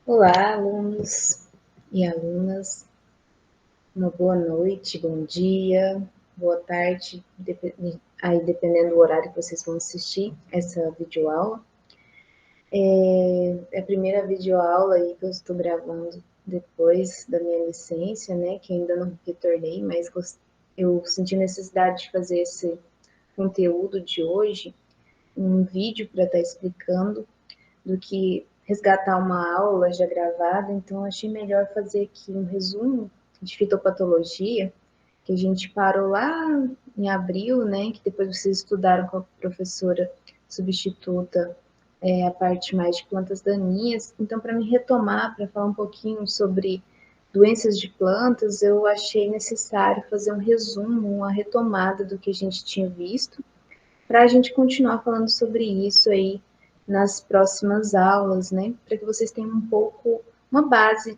Olá, alunos e alunas. Uma boa noite, bom dia, boa tarde, aí dependendo do horário que vocês vão assistir essa videoaula. É a primeira videoaula aí que eu estou gravando depois da minha licença, né, que ainda não retornei, mas eu senti necessidade de fazer esse conteúdo de hoje, um vídeo para estar explicando do que resgatar uma aula já gravada, então achei melhor fazer aqui um resumo de fitopatologia, que a gente parou lá em abril, né, que depois vocês estudaram com a professora substituta a parte mais de plantas daninhas. Então, para me retomar, para falar um pouquinho sobre doenças de plantas, eu achei necessário fazer um resumo, uma retomada do que a gente tinha visto, para a gente continuar falando sobre isso aí nas próximas aulas, né? Para que vocês tenham um pouco, uma base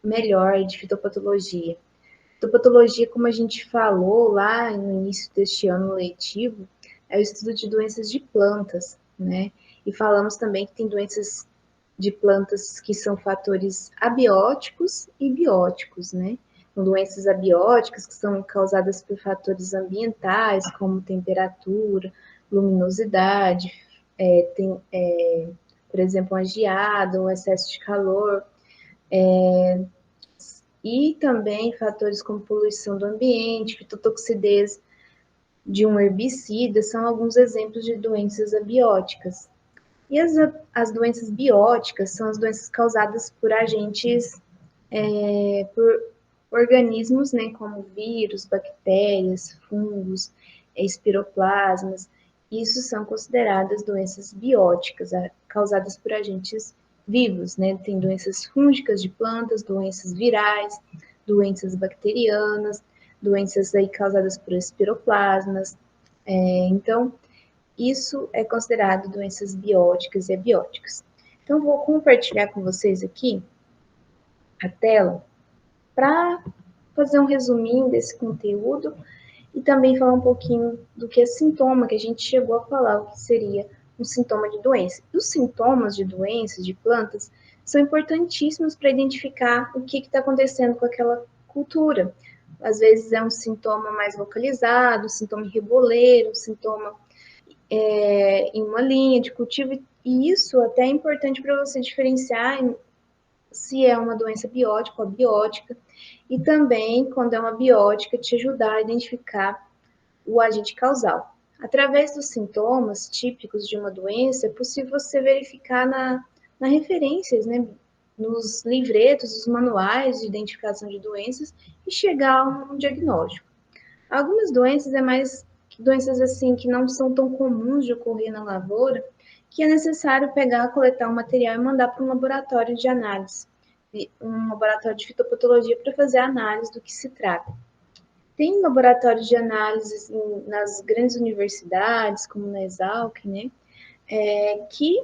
melhor de fitopatologia. Fitopatologia, como a gente falou lá no início deste ano letivo, é o estudo de doenças de plantas, né? E falamos também que tem doenças de plantas que são fatores abióticos e bióticos, né? Doenças abióticas, que são causadas por fatores ambientais, como temperatura, luminosidade, por exemplo, uma geada, um excesso de calor, e também fatores como poluição do ambiente, fitotoxidez de um herbicida, são alguns exemplos de doenças abióticas. E as doenças bióticas são as doenças causadas por agentes, por organismos, né, como vírus, bactérias, fungos, espiroplasmas. Isso são consideradas doenças bióticas, causadas por agentes vivos, né? Tem doenças fúngicas de plantas, doenças virais, doenças bacterianas, doenças aí causadas por espiroplasmas. Então, isso é considerado doenças bióticas e abióticas. Então, vou compartilhar com vocês aqui a tela para fazer um resuminho desse conteúdo e também falar um pouquinho do que é sintoma, que a gente chegou a falar o que seria um sintoma de doença. E os sintomas de doenças de plantas são importantíssimos para identificar o que está acontecendo com aquela cultura. Às vezes é um sintoma mais localizado, um sintoma reboleiro, um sintoma em uma linha de cultivo, e isso até é importante para você diferenciar se é uma doença biótica ou abiótica, e também, quando é uma biótica, te ajudar a identificar o agente causal. Através dos sintomas típicos de uma doença, é possível você verificar na referências, né, nos livretos, os manuais de identificação de doenças e chegar a um diagnóstico. Algumas doenças é mais doenças assim que não são tão comuns de ocorrer na lavoura, que é necessário pegar, coletar um material e mandar para um laboratório de análise, um laboratório de fitopatologia para fazer a análise do que se trata. Tem laboratórios de análise nas grandes universidades, como na Exalc, né, que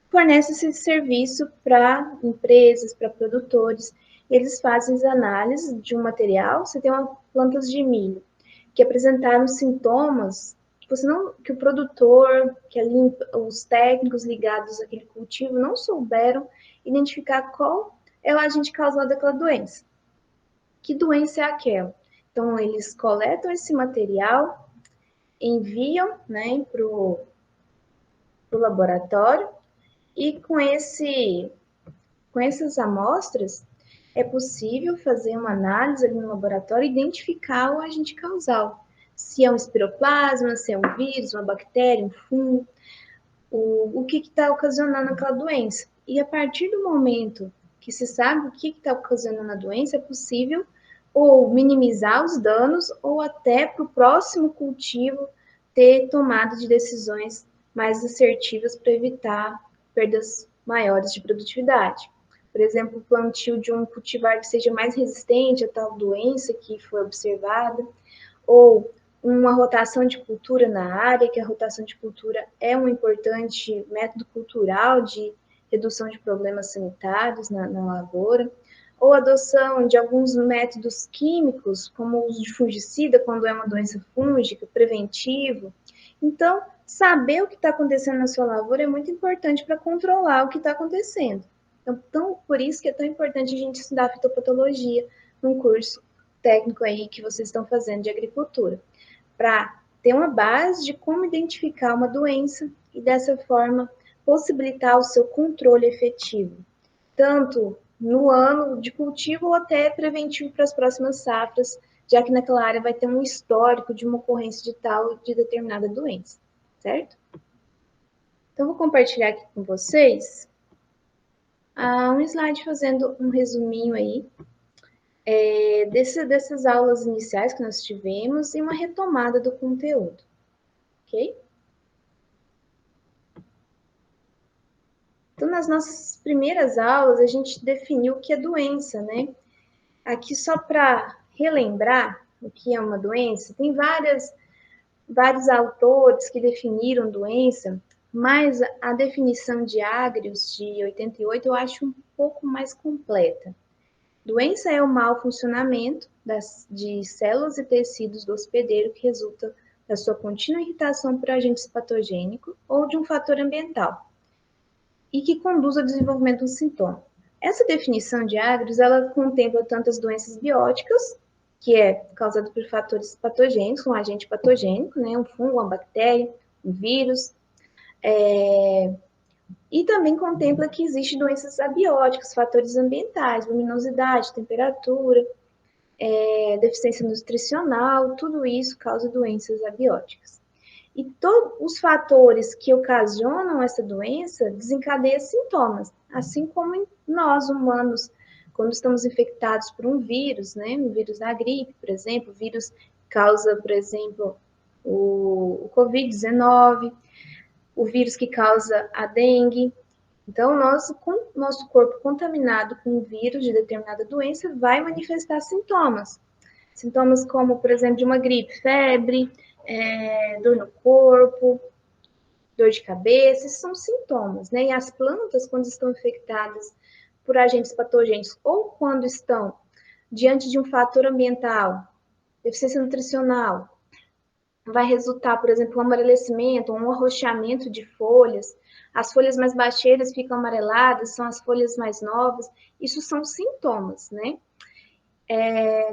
fornece esse serviço para empresas, para produtores. Eles fazem as análises de um material. Você tem uma plantas de milho que apresentaram sintomas que o produtor, os técnicos ligados àquele cultivo não souberam identificar qual é o agente causal daquela doença. Que doença é aquela? Então, eles coletam esse material, enviam, né, para o laboratório, e com essas amostras é possível fazer uma análise ali no laboratório e identificar o agente causal. Se é um espiroplasma, se é um vírus, uma bactéria, um fungo, o que está ocasionando aquela doença. E a partir do momento que se sabe o que está ocasionando a doença, é possível ou minimizar os danos ou até para o próximo cultivo ter tomada de decisões mais assertivas para evitar perdas maiores de produtividade. Por exemplo, o plantio de um cultivar que seja mais resistente a tal doença que foi observada, ou uma rotação de cultura na área, que a rotação de cultura é um importante método cultural de redução de problemas sanitários na lavoura, ou adoção de alguns métodos químicos, como o uso de fungicida, quando é uma doença fúngica, preventivo. Então, saber o que está acontecendo na sua lavoura é muito importante para controlar o que está acontecendo. Então, por isso que é tão importante a gente estudar fitopatologia num curso técnico aí que vocês estão fazendo de agricultura, para ter uma base de como identificar uma doença e dessa forma possibilitar o seu controle efetivo, tanto no ano de cultivo ou até preventivo para as próximas safras, já que naquela área vai ter um histórico de uma ocorrência de tal de determinada doença, certo? Então, vou compartilhar aqui com vocês um slide fazendo um resuminho aí dessas aulas iniciais que nós tivemos e uma retomada do conteúdo, ok? Então, nas nossas primeiras aulas, a gente definiu o que é doença, né? Aqui, só para relembrar o que é uma doença, tem vários autores que definiram doença, mas a definição de Agrios, de 88, eu acho um pouco mais completa. Doença é o mau funcionamento de células e tecidos do hospedeiro que resulta da sua contínua irritação por agentes patogênicos ou de um fator ambiental e que conduz ao desenvolvimento do sintoma. Essa definição de Agrios, ela contempla tanto as doenças bióticas, que é causada por fatores patogênicos, um agente patogênico, né, um fungo, uma bactéria, um vírus, e também contempla que existem doenças abióticas, fatores ambientais, luminosidade, temperatura, deficiência nutricional, tudo isso causa doenças abióticas. E todos os fatores que ocasionam essa doença desencadeiam sintomas, assim como nós, humanos, quando estamos infectados por um vírus, né? Um vírus da gripe, por exemplo, o vírus causa, por exemplo, o Covid-19, o vírus que causa a dengue. Então, nosso corpo contaminado com um vírus de determinada doença vai manifestar sintomas. Sintomas como, por exemplo, de uma gripe, febre, dor no corpo, dor de cabeça, esses são sintomas, né? E as plantas, quando estão infectadas por agentes patogênicos ou quando estão diante de um fator ambiental, deficiência nutricional, vai resultar, por exemplo, um amarelecimento, um arroxeamento de folhas. As folhas mais baixeiras ficam amareladas, são as folhas mais novas. Isso são sintomas, né?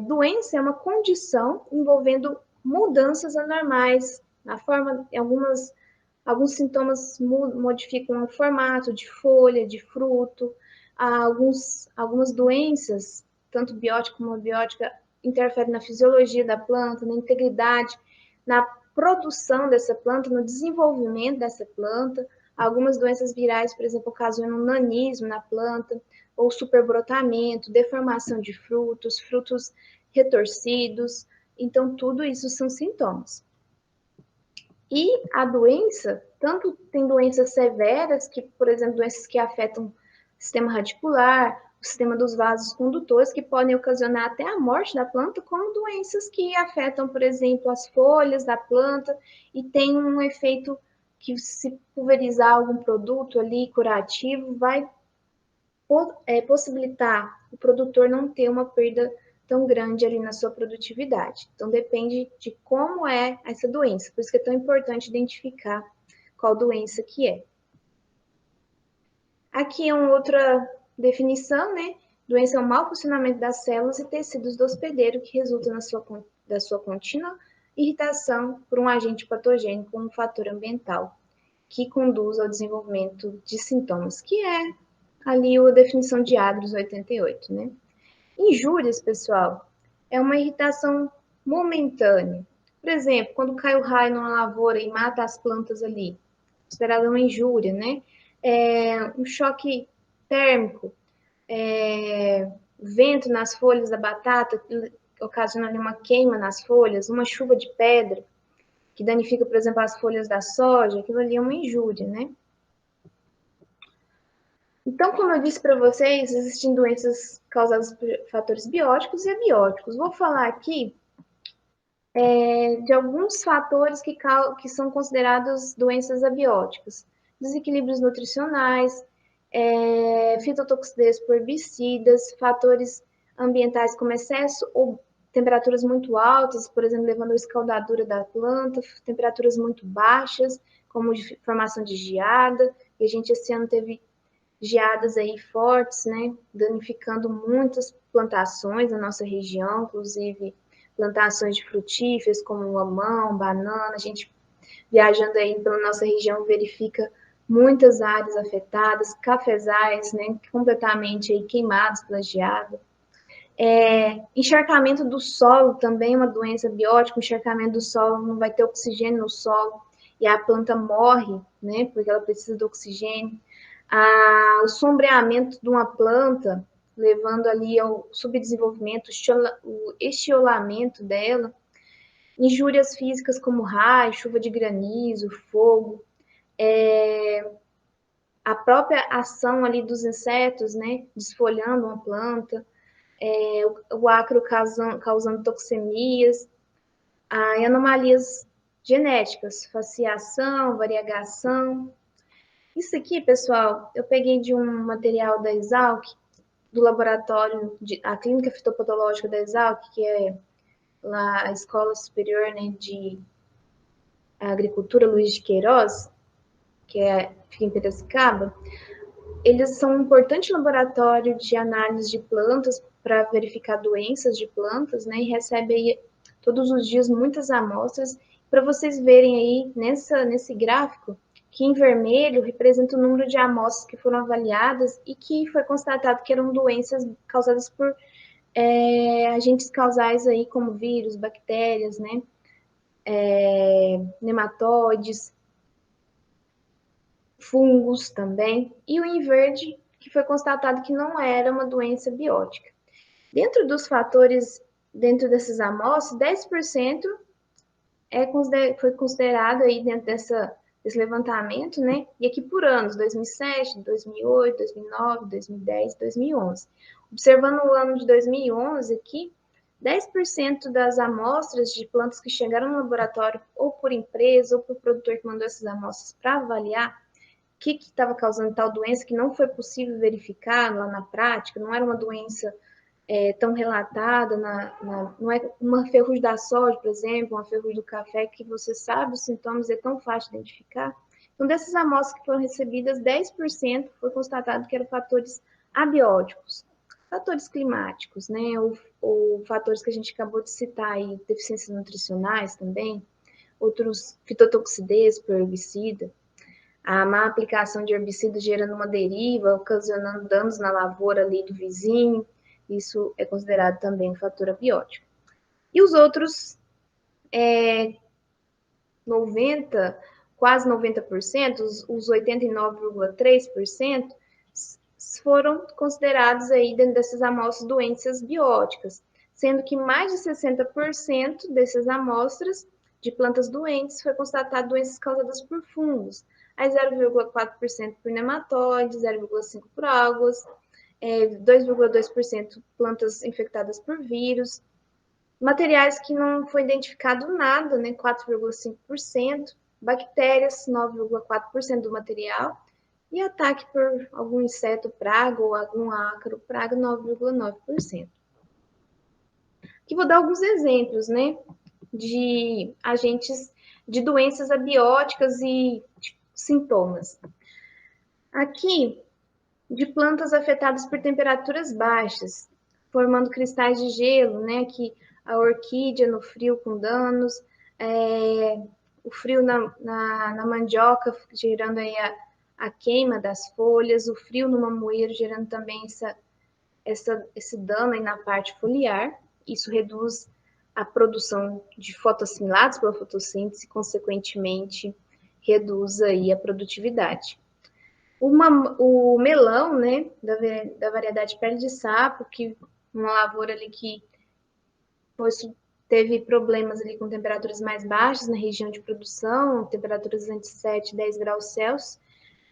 Doença é uma condição envolvendo mudanças anormais na forma, alguns sintomas modificam o formato de folha, de fruto. Algumas doenças, tanto biótica como abiótica, interferem na fisiologia da planta, na integridade, na produção dessa planta, no desenvolvimento dessa planta. Algumas doenças virais, por exemplo, ocasionam nanismo na planta, ou superbrotamento, deformação de frutos, frutos retorcidos. Então, tudo isso são sintomas. E a doença, tanto tem doenças severas, que, por exemplo, doenças que afetam o sistema radicular, o sistema dos vasos condutores, que podem ocasionar até a morte da planta, como doenças que afetam, por exemplo, as folhas da planta e tem um efeito que, se pulverizar algum produto ali curativo, vai possibilitar o produtor não ter uma perda tão grande ali na sua produtividade. Então, depende de como é essa doença. Por isso que é tão importante identificar qual doença que é. Aqui é uma outra definição, né? Doença é o mau funcionamento das células e tecidos do hospedeiro que resulta da sua contínua irritação por um agente patogênico ou um fator ambiental que conduz ao desenvolvimento de sintomas, que é ali a definição de Agrios 88, né? Injúrias, pessoal, é uma irritação momentânea. Por exemplo, quando cai o raio numa lavoura e mata as plantas ali, considerada uma injúria, né? Um choque térmico, vento nas folhas da batata, que ocasiona uma queima nas folhas, uma chuva de pedra, que danifica, por exemplo, as folhas da soja, aquilo ali é uma injúria, né? Então, como eu disse para vocês, existem doenças causadas por fatores bióticos e abióticos. Vou falar aqui de alguns fatores que são considerados doenças abióticas. Desequilíbrios nutricionais, fitotoxicidez por herbicidas, fatores ambientais como excesso ou temperaturas muito altas, por exemplo, levando a escaldadura da planta, temperaturas muito baixas, como formação de geada, e a gente esse ano teve geadas aí fortes, né, danificando muitas plantações na nossa região, inclusive plantações de frutíferas como mamão, banana. A gente viajando aí pela nossa região verifica muitas áreas afetadas, cafezais, né, completamente aí queimados pela geada. Encharcamento do solo também é uma doença biótica. O encharcamento do solo, não vai ter oxigênio no solo e a planta morre, né, porque ela precisa do oxigênio. O sombreamento de uma planta, levando ali ao subdesenvolvimento, o estiolamento dela. Injúrias físicas como raio, chuva de granizo, fogo, a própria ação ali dos insetos, né, desfolhando uma planta, o acro causando toxemias, e anomalias genéticas, faciação, variegação. Isso aqui, pessoal, eu peguei de um material da Exalc, do laboratório, a clínica fitopatológica da Exalc, que é lá a Escola Superior, né, de Agricultura Luiz de Queiroz, que fica em Piracicaba. Eles são um importante laboratório de análise de plantas para verificar doenças de plantas, né? E recebe aí todos os dias muitas amostras. Para vocês verem aí nesse gráfico, que em vermelho representa o número de amostras que foram avaliadas e que foi constatado que eram doenças causadas por agentes causais aí, como vírus, bactérias, né? Nematóides, fungos também, e o em verde, que foi constatado que não era uma doença biótica. Dentro dos fatores, dentro dessas amostras, 10% foi considerado aí dentro desse levantamento, né? E aqui por anos, 2007, 2008, 2009, 2010, 2011. Observando o ano de 2011 aqui, 10% das amostras de plantas que chegaram no laboratório, ou por empresa, ou por produtor que mandou essas amostras para avaliar, o que estava causando tal doença, que não foi possível verificar lá na prática, não era uma doença tão relatada, não é uma ferrugem da soja, por exemplo, uma ferrugem do café, que você sabe os sintomas, é tão fácil de identificar. Então, dessas amostras que foram recebidas, 10% foi constatado que eram fatores abióticos, fatores climáticos, né, ou fatores que a gente acabou de citar aí, deficiências nutricionais também, outros fitotoxidez por herbicida, a má aplicação de herbicida gerando uma deriva, ocasionando danos na lavoura ali do vizinho, isso é considerado também um fator abiótico. E os outros 90, quase 90%, os 89,3%, foram considerados aí dentro dessas amostras doenças bióticas, sendo que mais de 60% dessas amostras de plantas doentes foi constatado doenças causadas por fungos, aí 0,4% por nematóides, 0,5% por algas, 2,2% plantas infectadas por vírus, materiais que não foi identificado nada, né, 4,5%, bactérias, 9,4% do material, e ataque por algum inseto praga ou algum ácaro praga, 9,9%. Aqui vou dar alguns exemplos, né, de agentes de doenças abióticas e sintomas. Aqui, de plantas afetadas por temperaturas baixas, formando cristais de gelo, né, que a orquídea no frio com danos, o frio na mandioca gerando aí a queima das folhas, o frio no mamoeiro gerando também esse dano aí na parte foliar. Isso reduz a produção de fotoassimilados pela fotossíntese, consequentemente reduz aí a produtividade. O melão, né, da variedade pele de sapo, que uma lavoura ali que teve problemas ali com temperaturas mais baixas na região de produção, temperaturas entre 7 e 10 graus Celsius,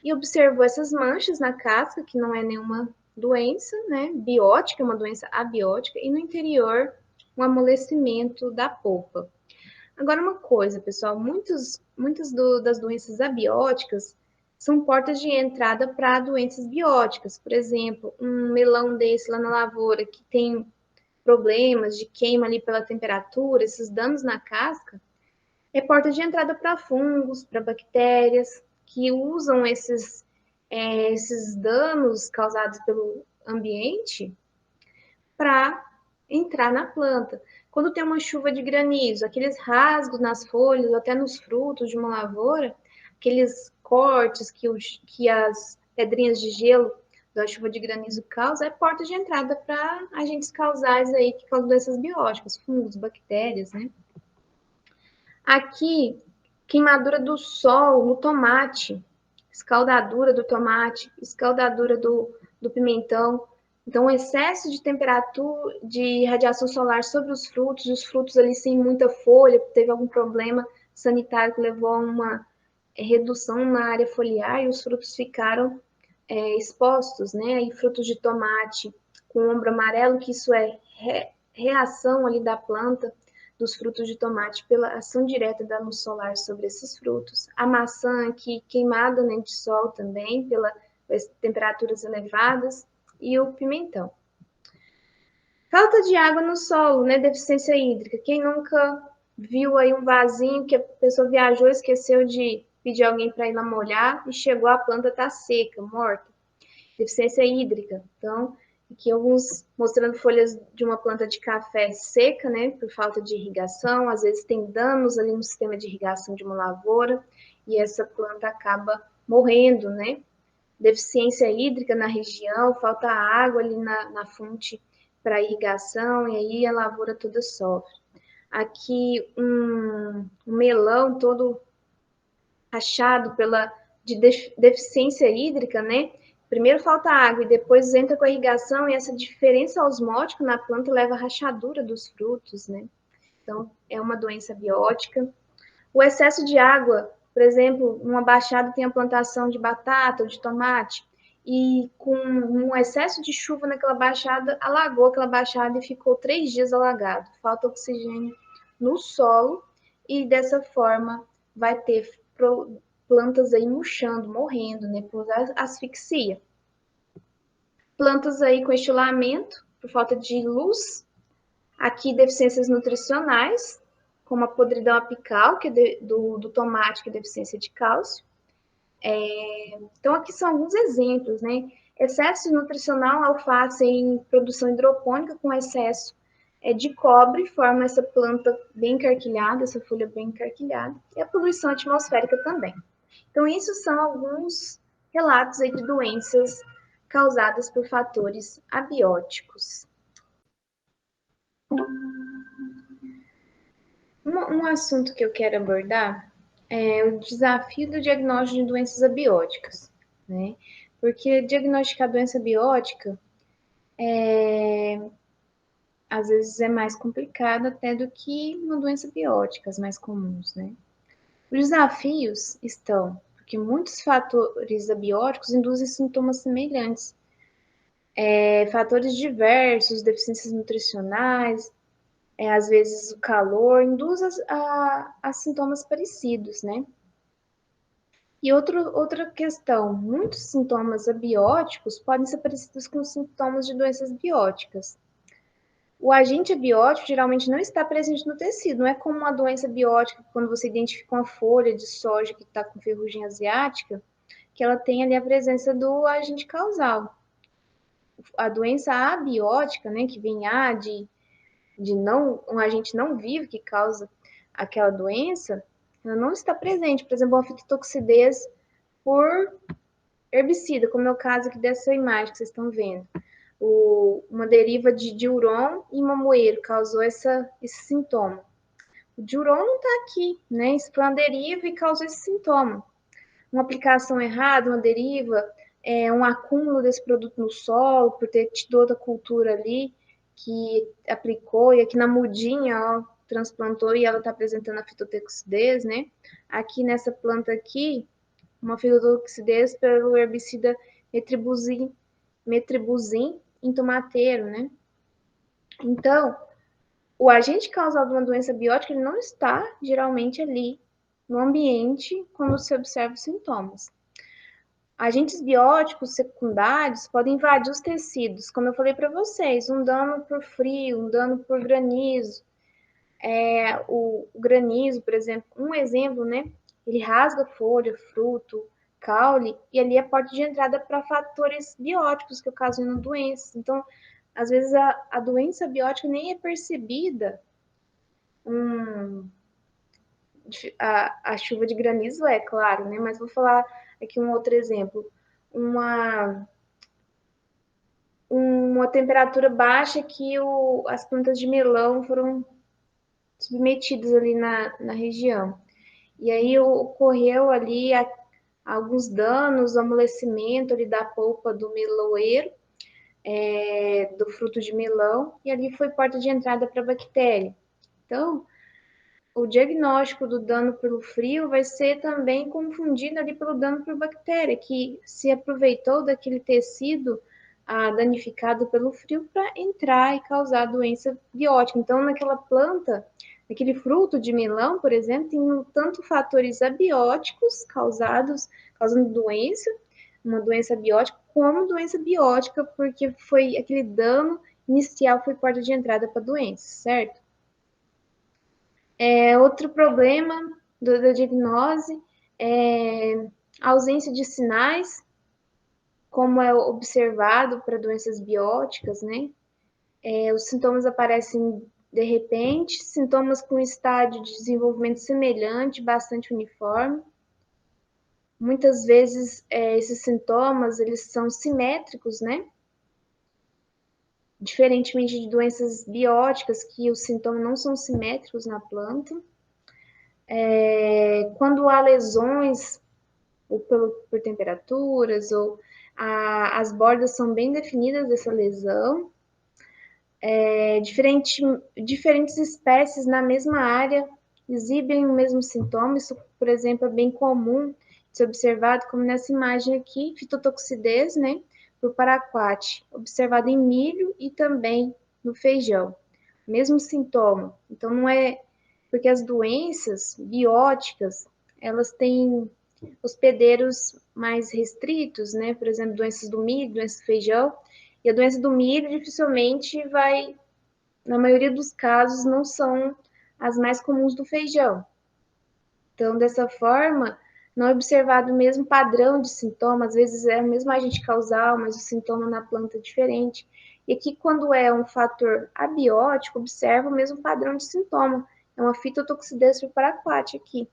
e observou essas manchas na casca, que não é nenhuma doença, né, biótica, uma doença abiótica, e no interior um amolecimento da polpa. Agora, uma coisa, pessoal, muitas das doenças abióticas são portas de entrada para doenças bióticas. Por exemplo, um melão desse lá na lavoura que tem problemas de queima ali pela temperatura, esses danos na casca, É porta de entrada para fungos, para bactérias, que usam esses danos causados pelo ambiente para entrar na planta. Quando tem uma chuva de granizo, aqueles rasgos nas folhas, até nos frutos de uma lavoura, aqueles cortes que as pedrinhas de gelo da chuva de granizo causam, é porta de entrada para agentes causais aí que causam doenças bióticas, fungos, bactérias, né? Aqui, queimadura do sol no tomate, escaldadura do tomate, escaldadura do pimentão. Então, excesso de temperatura, de radiação solar sobre os frutos ali sem muita folha, teve algum problema sanitário que levou a uma redução na área foliar e os frutos ficaram expostos, né? E frutos de tomate com ombro amarelo, que isso é reação ali da planta dos frutos de tomate pela ação direta da luz solar sobre esses frutos. A maçã aqui queimada né, de sol também pelas temperaturas elevadas e o pimentão. Falta de água no solo, né? Deficiência hídrica. Quem nunca viu aí um vasinho que a pessoa viajou, esqueceu de pedir alguém para ir lá molhar e chegou a planta tá seca, morta. Deficiência hídrica. Então, aqui alguns mostrando folhas de uma planta de café seca, né, por falta de irrigação, às vezes tem danos ali no sistema de irrigação de uma lavoura e essa planta acaba morrendo, né? Deficiência hídrica na região, falta água ali na fonte para irrigação e aí a lavoura toda sofre. Aqui um melão todo rachado pela de deficiência hídrica, né? Primeiro falta água e depois entra com a irrigação e essa diferença osmótica na planta leva à rachadura dos frutos, né? Então, é uma doença biótica. O excesso de água, por exemplo, uma baixada tem a plantação de batata ou de tomate e com um excesso de chuva naquela baixada, alagou aquela baixada e ficou 3 dias alagado. Falta oxigênio no solo e dessa forma vai ter plantas aí murchando, morrendo, né, por asfixia. Plantas aí com estilamento, por falta de luz. Aqui, deficiências nutricionais, como a podridão apical, que é do tomate, que é deficiência de cálcio. Então, aqui são alguns exemplos, né? Excesso nutricional, alface em produção hidropônica com excesso de cobre, forma essa planta bem encarquilhada, essa folha bem encarquilhada, e a poluição atmosférica também. Então, isso são alguns relatos aí de doenças causadas por fatores abióticos. Um assunto que eu quero abordar é o desafio do diagnóstico de doenças abióticas, né? Porque diagnosticar doença abiótica às vezes é mais complicado até do que uma doença biótica, as mais comuns, né? Os desafios estão porque muitos fatores abióticos induzem sintomas semelhantes, fatores diversos, deficiências nutricionais, às vezes o calor, induz a sintomas parecidos, né? E outra questão, muitos sintomas abióticos podem ser parecidos com sintomas de doenças bióticas. O agente abiótico geralmente não está presente no tecido, não é como uma doença biótica, quando você identifica uma folha de soja que está com ferrugem asiática, que ela tem ali a presença do agente causal. A doença abiótica, né, que vem de não, um agente não vivo que causa aquela doença, ela não está presente. Por exemplo, a fitotoxidez por herbicida, como é o caso aqui dessa imagem que vocês estão vendo. Uma deriva de diuron e mamoeiro causou esse sintoma. O diuron não está aqui, né? Isso foi uma deriva e causou esse sintoma. Uma aplicação errada, uma deriva, um acúmulo desse produto no solo, por ter tido outra cultura ali que aplicou, e aqui na mudinha, ó, transplantou e ela está apresentando a fitotoxidez, né? Aqui nessa planta aqui, uma fitotoxidez pelo herbicida metribuzin em tomateiro, né? Então, o agente causal de uma doença biótica ele não está geralmente ali no ambiente quando se observa os sintomas. Agentes bióticos secundários podem invadir os tecidos, como eu falei para vocês, um dano por frio, um dano por granizo, O granizo, por exemplo, um exemplo, né? Ele rasga folha, fruto, caule, e ali é a porta de entrada para fatores bióticos que ocasionam doenças. Então, às vezes a doença biótica nem é percebida. A chuva de granizo é, claro, né? Mas vou falar aqui um outro exemplo. Uma, uma temperatura baixa que as plantas de melão foram submetidas ali na região. E aí ocorreu ali alguns danos, amolecimento ali da polpa do meloeiro, do fruto de melão, e ali foi porta de entrada para a bactéria. Então, o diagnóstico do dano pelo frio vai ser também confundido ali pelo dano por bactéria, que se aproveitou daquele tecido danificado pelo frio para entrar e causar doença biótica. Então, naquela planta, naquele fruto de melão, por exemplo, tem tanto fatores abióticos causando doença, uma doença biótica, como doença biótica, porque foi aquele dano inicial foi porta de entrada para a doença, certo? Outro problema da diagnose é a ausência de sinais, como é observado para doenças bióticas, né? Os sintomas aparecem de repente, sintomas com estágio de desenvolvimento semelhante, bastante uniforme. Muitas vezes, esses sintomas, eles são simétricos, né? Diferentemente de doenças bióticas, que os sintomas não são simétricos na planta. Quando há lesões ou por temperaturas, ou as bordas são bem definidas dessa lesão. Diferentes espécies na mesma área exibem o mesmo sintoma. Isso, por exemplo, é bem comum de ser observado, como nessa imagem aqui, fitotoxidez, né, por paraquat, observado em milho e também no feijão. Mesmo sintoma. Então, não é porque as doenças bióticas, elas têm hospedeiros mais restritos, né? Por exemplo, doenças do milho, doenças do feijão. E a doença do milho dificilmente vai, na maioria dos casos, não são as mais comuns do feijão. Então, dessa forma, não é observado o mesmo padrão de sintoma, às vezes é o mesmo agente causal, mas o sintoma na planta é diferente. E aqui, quando é um fator abiótico, observa o mesmo padrão de sintoma. É uma fitotoxidez por paraquat aqui.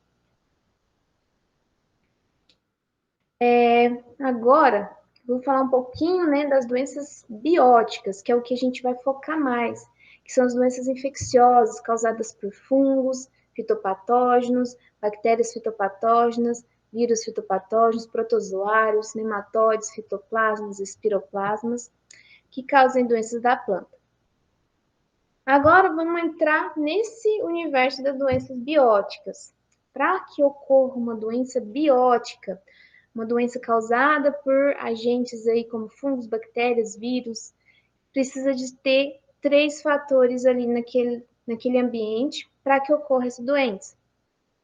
Agora, vou falar um pouquinho, né, das doenças bióticas, que é o que a gente vai focar mais, que são as doenças infecciosas causadas por fungos, fitopatógenos, bactérias fitopatógenas, vírus fitopatógenos, protozoários, nematóides, fitoplasmas, espiroplasmas, que causam doenças da planta. Agora vamos entrar nesse universo das doenças bióticas. Para que ocorra uma doença biótica, uma doença causada por agentes aí como fungos, bactérias, vírus, precisa de ter 3 fatores ali naquele ambiente para que ocorra essa doença.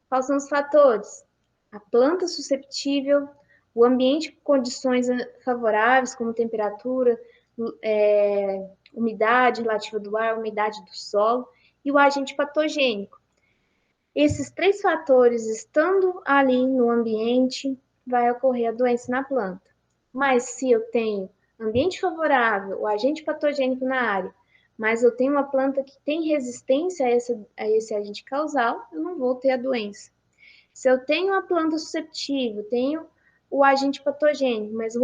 Quais são os fatores? A planta susceptível, o ambiente com condições favoráveis, como temperatura, umidade relativa do ar, umidade do solo, e o agente patogênico. Esses 3 fatores estando ali no ambiente, vai ocorrer a doença na planta. Mas se eu tenho ambiente favorável, o agente patogênico na área, mas eu tenho uma planta que tem resistência a esse agente causal, eu não vou ter a doença. Se eu tenho uma planta susceptível, tenho o agente patogênico, mas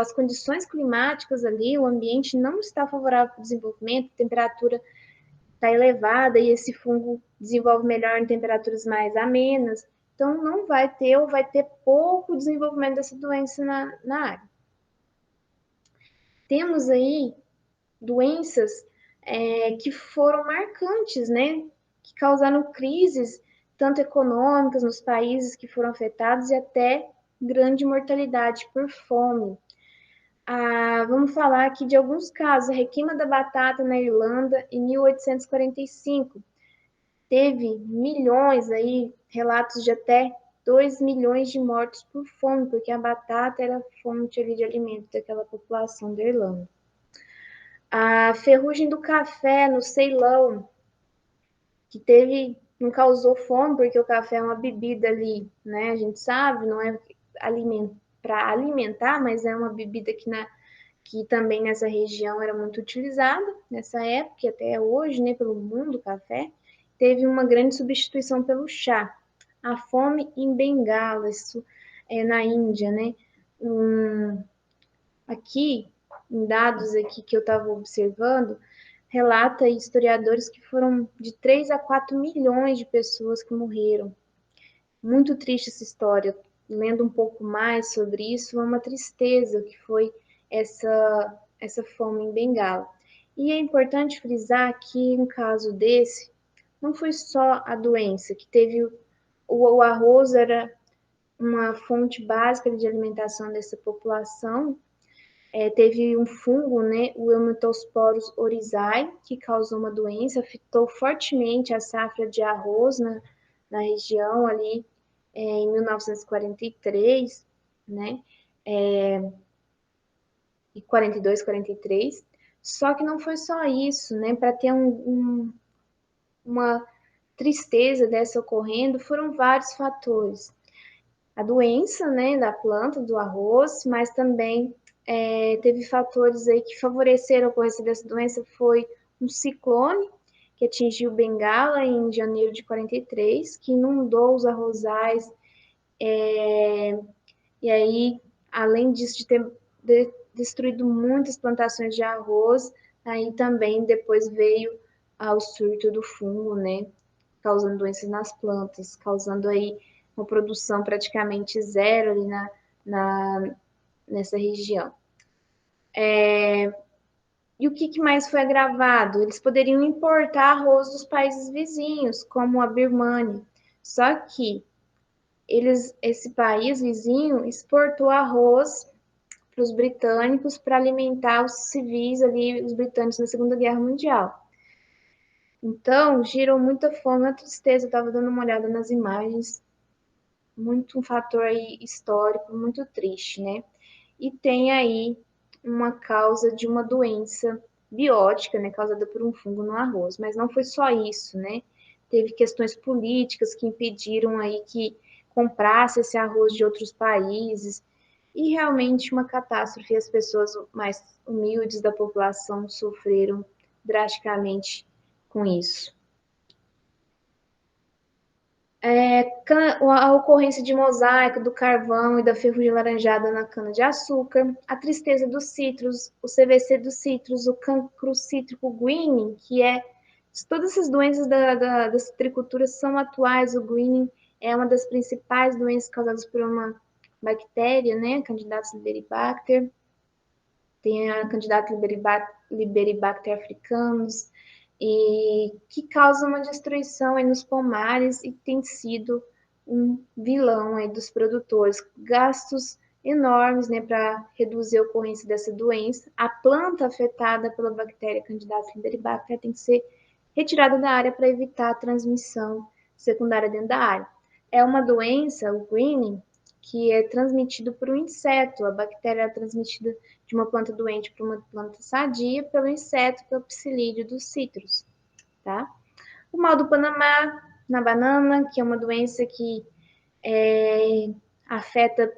as condições climáticas ali, o ambiente não está favorável para o desenvolvimento, a temperatura está elevada e esse fungo desenvolve melhor em temperaturas mais amenas, então não vai ter ou vai ter pouco desenvolvimento dessa doença na área. Temos aí doenças que foram marcantes, né? Que causaram crises tanto econômicas nos países que foram afetados e até grande mortalidade por fome. Vamos falar aqui de alguns casos. A requeima da batata na Irlanda em 1845 teve milhões aí, relatos de até 2 milhões de mortos por fome, porque a batata era fonte ali de alimento daquela população da Irlanda. A ferrugem do café no Ceilão, que não causou fome, porque o café é uma bebida ali, né? A gente sabe, não é para alimentar, mas é uma bebida que também nessa região era muito utilizada, nessa época e até hoje, né, pelo mundo, o café. Teve uma grande substituição pelo chá. A fome em Bengala, isso é na Índia, né? Aqui, em dados aqui que eu estava observando, relata historiadores que foram de 3 a 4 milhões de pessoas que morreram. Muito triste essa história. Lendo um pouco mais sobre isso, é uma tristeza que foi essa fome em Bengala. E é importante frisar que, um caso desse, não foi só a doença, que teve o arroz era uma fonte básica de alimentação dessa população, teve um fungo, né, o Emetosporus oryzae, que causou uma doença, afetou fortemente a safra de arroz na região ali em 1943, né, e 42, 43. Só que não foi só isso, né, para ter uma tristeza dessa ocorrendo, foram vários fatores. A doença, né, da planta, do arroz, mas também teve fatores aí que favoreceram a ocorrência dessa doença, foi um ciclone que atingiu Bengala em janeiro de 43, que inundou os arrozais, e aí, além disso de ter destruído muitas plantações de arroz, aí também depois veio o surto do fungo, né, causando doenças nas plantas, causando aí uma produção praticamente zero ali nessa região. E o que mais foi agravado? Eles poderiam importar arroz dos países vizinhos, como a Birmania. Só que esse país vizinho exportou arroz para os britânicos para alimentar os civis ali, os britânicos na Segunda Guerra Mundial. Então, gerou muita fome, muita tristeza. Eu estava dando uma olhada nas imagens, muito um fator aí histórico, muito triste, né? E tem aí uma causa de uma doença biótica, né, causada por um fungo no arroz. Mas não foi só isso, né? Teve questões políticas que impediram aí que comprasse esse arroz de outros países. E realmente uma catástrofe. As pessoas mais humildes da população sofreram drasticamente com isso. A ocorrência de mosaico do carvão e da ferrugem laranjada na cana-de-açúcar, a tristeza dos citros, o CVC dos citros, o cancro cítrico greening, que é todas essas doenças da citricultura são atuais. O greening é uma das principais doenças causadas por uma bactéria, né, Candidatus liberibacter. Tem a Candidata liberibacter africanus, e que causa uma destruição aí nos pomares e tem sido um vilão aí dos produtores. Gastos enormes, né, para reduzir a ocorrência dessa doença. A planta afetada pela bactéria Candidata liberibacter tem que ser retirada da área para evitar a transmissão secundária dentro da área. É uma doença, o greening, que é transmitido por um inseto. A bactéria é transmitida de uma planta doente para uma planta sadia pelo inseto, que é o psilídeo dos citros, tá? O mal do Panamá na banana, que é uma doença que afeta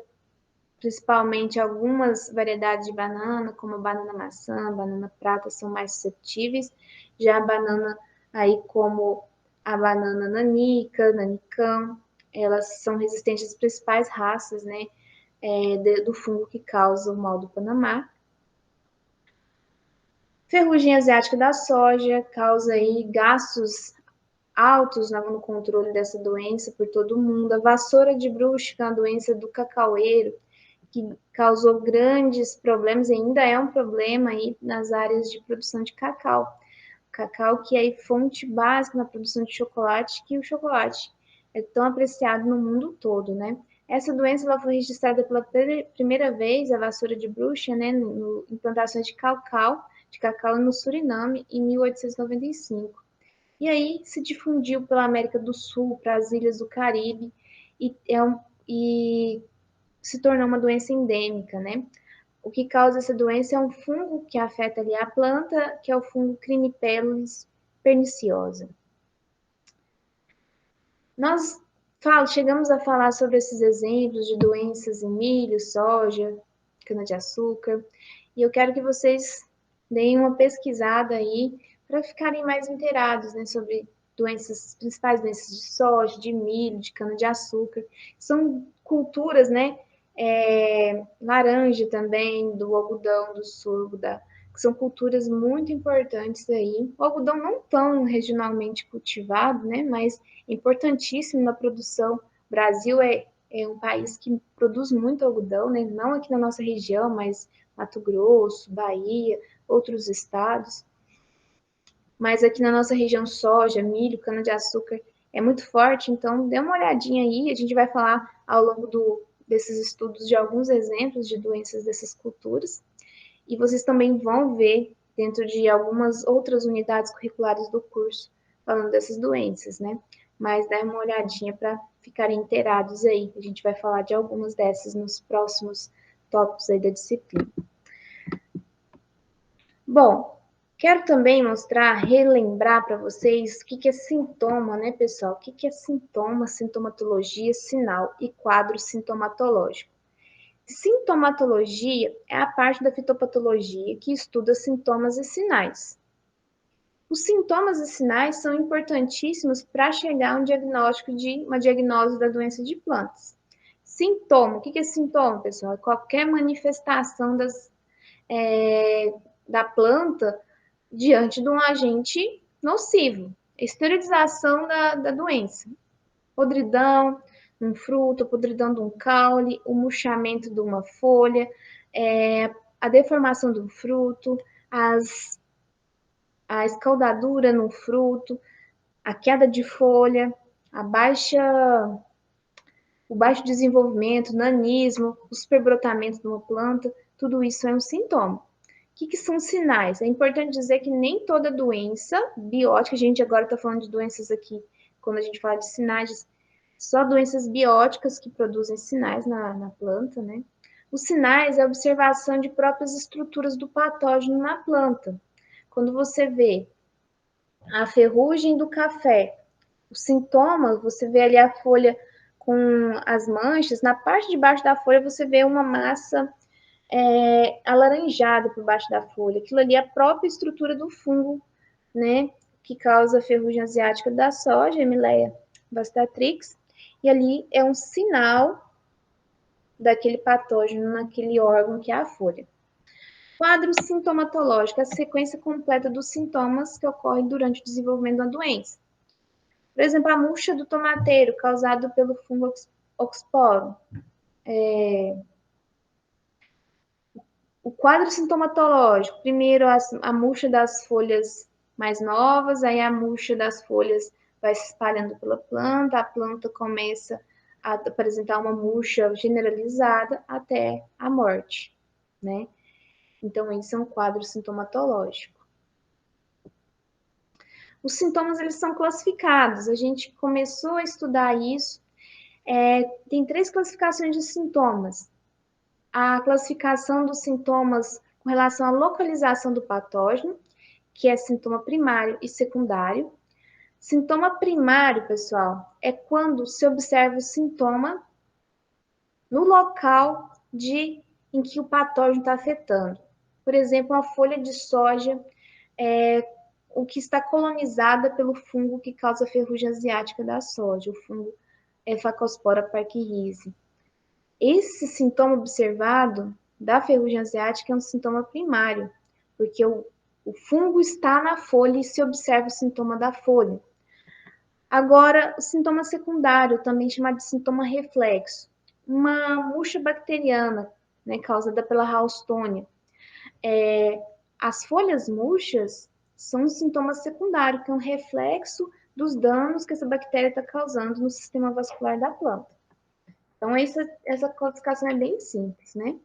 principalmente algumas variedades de banana, como a banana maçã, a banana prata, são mais susceptíveis. Já a banana aí como a banana nanica, nanicão, elas são resistentes às principais raças, né, do fungo que causa o mal do Panamá. Ferrugem asiática da soja causa aí gastos altos no controle dessa doença por todo o mundo. A vassoura de bruxa, que é uma doença do cacaueiro, que causou grandes problemas, ainda é um problema aí nas áreas de produção de cacau. Cacau que é fonte básica na produção de chocolate, que o chocolate é tão apreciado no mundo todo, né? Essa doença ela foi registrada pela primeira vez, a vassoura de bruxa, né, em plantações de cacau no Suriname, em 1895. E aí se difundiu pela América do Sul, para as ilhas do Caribe, e se tornou uma doença endêmica, né? O que causa essa doença é um fungo que afeta ali a planta, que é o fungo Crinipellis perniciosa. Nós chegamos a falar sobre esses exemplos de doenças em milho, soja, cana-de-açúcar, e eu quero que vocês deem uma pesquisada aí para ficarem mais inteirados, né, sobre doenças, principais doenças de soja, de milho, de cana-de-açúcar. São culturas, né, laranja também, do algodão, do sorgo, que são culturas muito importantes aí. O algodão não tão regionalmente cultivado, né, mas importantíssimo na produção. O Brasil é um país que produz muito algodão, né, não aqui na nossa região, mas Mato Grosso, Bahia, outros estados. Mas aqui na nossa região, soja, milho, cana-de-açúcar é muito forte, então dê uma olhadinha aí, a gente vai falar ao longo desses estudos de alguns exemplos de doenças dessas culturas, e vocês também vão ver dentro de algumas outras unidades curriculares do curso falando dessas doenças, né? Mas dá uma olhadinha para ficarem inteirados aí, a gente vai falar de algumas dessas nos próximos tópicos aí da disciplina. Bom, quero também mostrar, relembrar para vocês o que é sintoma, né, pessoal? O que é sintoma, sintomatologia, sinal e quadro sintomatológico. Sintomatologia é a parte da fitopatologia que estuda sintomas e sinais. Os sintomas e sinais são importantíssimos para chegar a um diagnóstico de uma diagnose da doença de plantas. Sintoma, o que é sintoma, pessoal? É qualquer manifestação da planta diante de um agente nocivo, esterilização da doença. Podridão num fruto, podridão de um caule, o murchamento de uma folha, a deformação do fruto, a escaldadura no fruto, a queda de folha, o baixo desenvolvimento, nanismo, o superbrotamento de uma planta, tudo isso é um sintoma. O que são sinais? É importante dizer que nem toda doença biótica, a gente agora está falando de doenças aqui, quando a gente fala de sinais, só doenças bióticas que produzem sinais na planta, né? Os sinais é a observação de próprias estruturas do patógeno na planta. Quando você vê a ferrugem do café, o sintoma, você vê ali a folha com as manchas, na parte de baixo da folha você vê uma massa alaranjada por baixo da folha. Aquilo ali é a própria estrutura do fungo, né, que causa a ferrugem asiática da soja, Emileia bastatrix, e ali é um sinal daquele patógeno naquele órgão que é a folha. Quadro sintomatológico, a sequência completa dos sintomas que ocorrem durante o desenvolvimento da doença. Por exemplo, a murcha do tomateiro, causado pelo fungo oxporo. O quadro sintomatológico, primeiro a murcha das folhas mais novas, aí a murcha das folhas vai se espalhando pela planta, a planta começa a apresentar uma murcha generalizada até a morte, né? Então, isso é um quadro sintomatológico. Os sintomas, eles são classificados, a gente começou a estudar isso, tem 3 classificações de sintomas. A classificação dos sintomas com relação à localização do patógeno, que é sintoma primário e secundário. Sintoma primário, pessoal, é quando se observa o sintoma no local em que o patógeno está afetando. Por exemplo, a folha de soja, o que está colonizada pelo fungo que causa a ferrugem asiática da soja, o fungo Phacospora parkirrhizae. Esse sintoma observado da ferrugem asiática é um sintoma primário, porque o fungo está na folha e se observa o sintoma da folha. Agora, o sintoma secundário, também chamado de sintoma reflexo, uma murcha bacteriana, né, causada pela Ralstonia. As folhas murchas são um sintoma secundário, que é um reflexo dos danos que essa bactéria está causando no sistema vascular da planta. Então, essa classificação é bem simples, né?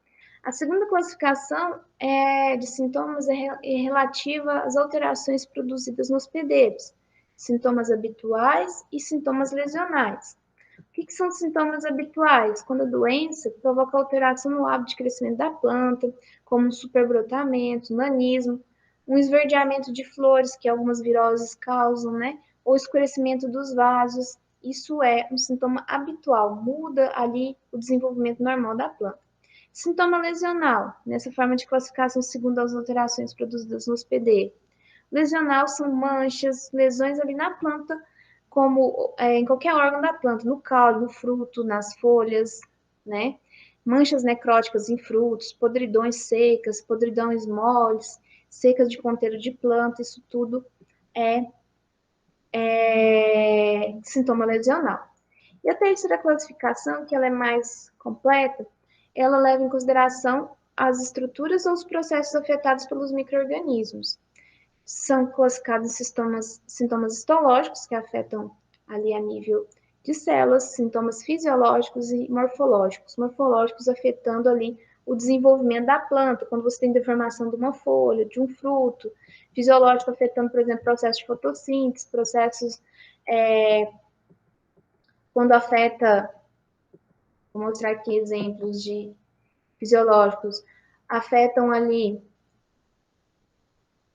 A segunda classificação de sintomas é relativa às alterações produzidas nos hospedeiros, sintomas habituais e sintomas lesionais. O que são sintomas habituais? Quando a doença provoca alteração no hábito de crescimento da planta, como um superbrotamento, nanismo, um esverdeamento de flores que algumas viroses causam, né? Ou escurecimento dos vasos, Isso é um sintoma habitual, muda ali o desenvolvimento normal da planta. Sintoma lesional, nessa forma de classificação segundo as alterações produzidas no hospedeiro. Lesional são manchas, lesões ali na planta, como em qualquer órgão da planta, no caule, no fruto, nas folhas, né? Manchas necróticas em frutos, podridões secas, podridões moles, secas de ponteiro de planta, isso tudo é sintoma lesional. E a terceira classificação, que ela é mais completa, ela leva em consideração as estruturas ou os processos afetados pelos micro-organismos. São classificados sintomas histológicos, que afetam ali a nível de células, sintomas fisiológicos e morfológicos. Morfológicos afetando ali o desenvolvimento da planta, quando você tem deformação de uma folha, de um fruto. Fisiológico afetando, por exemplo, processos de fotossíntese, processos quando afeta, vou mostrar aqui exemplos de fisiológicos, afetam ali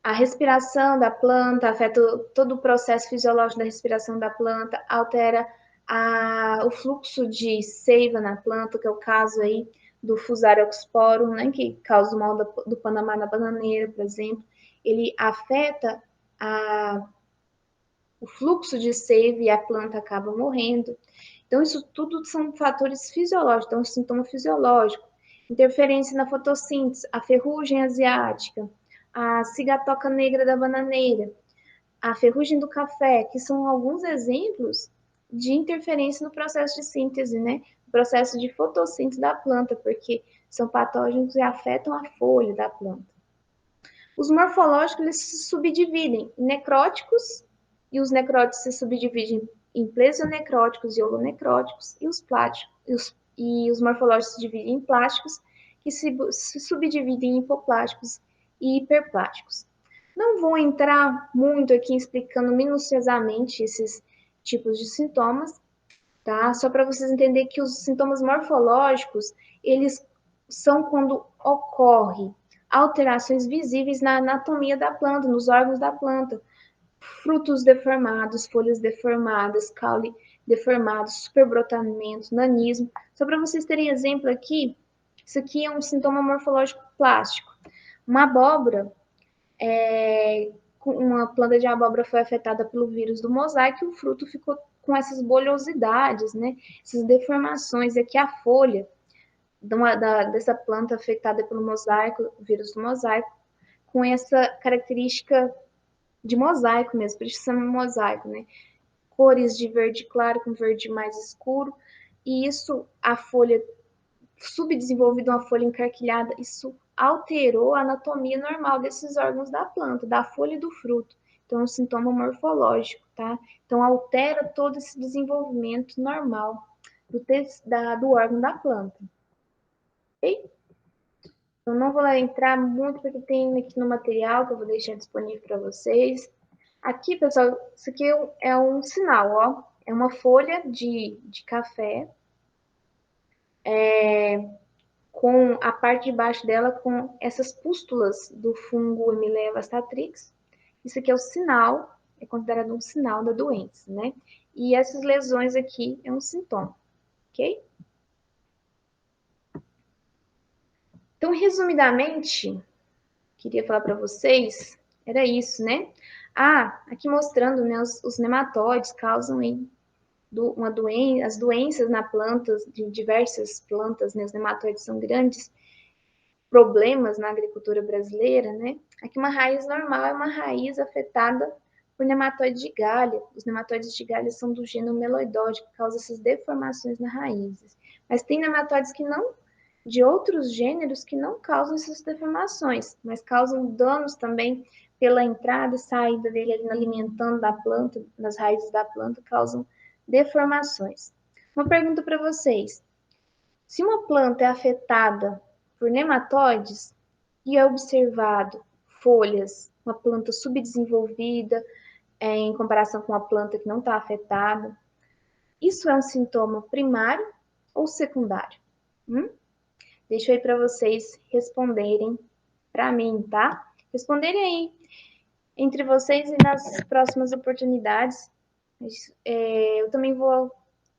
a respiração da planta, afeta todo o processo fisiológico da respiração da planta, altera o fluxo de seiva na planta, que é o caso aí do Fusarium oxysporum, né, que causa o mal do Panamá na bananeira, por exemplo. Ele afeta o fluxo de seiva e a planta acaba morrendo. Então, isso tudo são fatores fisiológicos, então, um sintoma fisiológico. Interferência na fotossíntese, a ferrugem asiática, a cigatoca negra da bananeira, a ferrugem do café, que são alguns exemplos de interferência no processo de síntese, né? O processo de fotossíntese da planta, porque são patógenos e afetam a folha da planta. Os morfológicos eles se subdividem em necróticos, e os necróticos se subdividem em plesionecróticos e holonecróticos, e os plásticos, e os morfológicos se dividem em plásticos, que se subdividem em hipoplásticos e hiperplásticos. Não vou entrar muito aqui explicando minuciosamente esses tipos de sintomas, tá? Só para vocês entenderem que os sintomas morfológicos, eles são quando ocorre alterações visíveis na anatomia da planta, nos órgãos da planta. Frutos deformados, folhas deformadas, caule deformado, superbrotamento, nanismo. Só para vocês terem exemplo aqui, isso aqui é um sintoma morfológico plástico. Uma abóbora, uma planta de abóbora foi afetada pelo vírus do mosaico e o fruto ficou com essas bolhosidades, né? Essas deformações. E aqui a folha dessa planta afetada pelo mosaico, o vírus do mosaico, com essa característica de mosaico mesmo, por isso chama mosaico, né? Cores de verde claro com verde mais escuro, e isso, a folha subdesenvolvida, uma folha encarquilhada, isso alterou a anatomia normal desses órgãos da planta, da folha e do fruto. Então, é um sintoma morfológico, tá? Então, altera todo esse desenvolvimento normal do órgão da planta. Ok? Eu não vou entrar muito porque tem aqui no material que eu vou deixar disponível para vocês. Aqui, pessoal, isso aqui é um sinal, ó. É uma folha de café, com a parte de baixo dela com essas pústulas do fungo Emileia vastatrix. Isso aqui é o sinal, é considerado um sinal da doença, né? E essas lesões aqui é um sintoma, ok? Então, resumidamente, queria falar para vocês, era isso, né? Aqui mostrando, né, os nematóides causam as doenças na planta, de diversas plantas, né, os nematóides são grandes problemas na agricultura brasileira, né? Aqui uma raiz normal é uma raiz afetada por nematóide de galha. Os nematóides de galha são do gênero meloidóide, que causa essas deformações nas raízes. Mas tem nematóides que não, de outros gêneros que não causam essas deformações, mas causam danos também pela entrada e saída dele ali alimentando da planta, nas raízes da planta, causam deformações. Uma pergunta para vocês: se uma planta é afetada por nematóides e é observado folhas, uma planta subdesenvolvida em comparação com uma planta que não está afetada, isso é um sintoma primário ou secundário? Deixo aí para vocês responderem para mim, tá? Responderem aí entre vocês e nas próximas oportunidades Eu também vou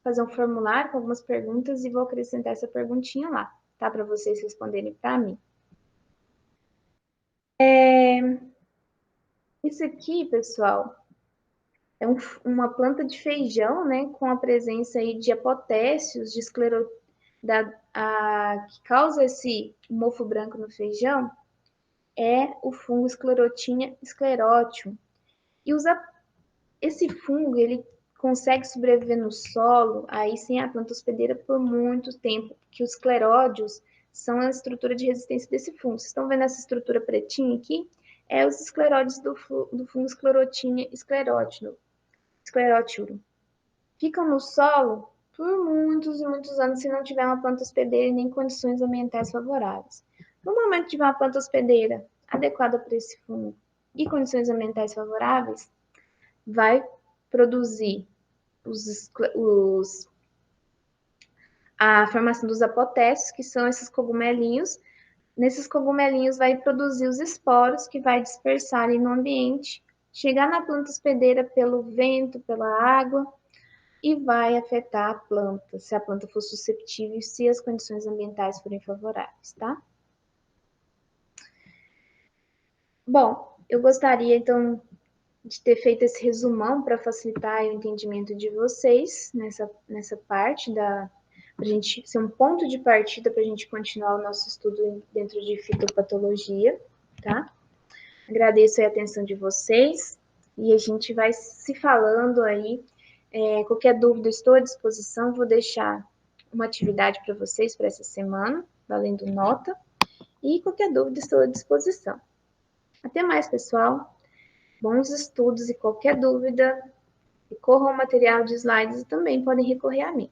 fazer um formulário com algumas perguntas e vou acrescentar essa perguntinha lá, tá? Para vocês responderem para mim. Isso aqui, pessoal, é uma planta de feijão, né? Com a presença aí de apotécios, de que causa esse mofo branco no feijão, é o fungo Sclerotinia sclerotium. E esse fungo, ele consegue sobreviver no solo, aí sem a planta hospedeira, por muito tempo, porque os escleródios são a estrutura de resistência desse fungo. Vocês estão vendo essa estrutura pretinha aqui? É os escleródios do fungo Sclerotinia sclerotium. Ficam no solo por muitos e muitos anos se não tiver uma planta hospedeira e nem condições ambientais favoráveis. No momento que tiver uma planta hospedeira adequada para esse fungo e condições ambientais favoráveis, vai produzir a formação dos apotécios, que são esses cogumelinhos. Nesses cogumelinhos vai produzir os esporos que vai dispersar ali no ambiente, chegar na planta hospedeira pelo vento, pela água e vai afetar a planta, se a planta for susceptível, se as condições ambientais forem favoráveis, tá? Bom, eu gostaria então de ter feito esse resumão para facilitar o entendimento de vocês nessa parte para a gente ser um ponto de partida para a gente continuar o nosso estudo dentro de fitopatologia, tá? Agradeço a atenção de vocês e a gente vai se falando aí. Qualquer dúvida, estou à disposição. Vou deixar uma atividade para vocês para essa semana, valendo nota. E qualquer dúvida, estou à disposição. Até mais, pessoal. Bons estudos e qualquer dúvida, recorram ao material de slides e também podem recorrer a mim.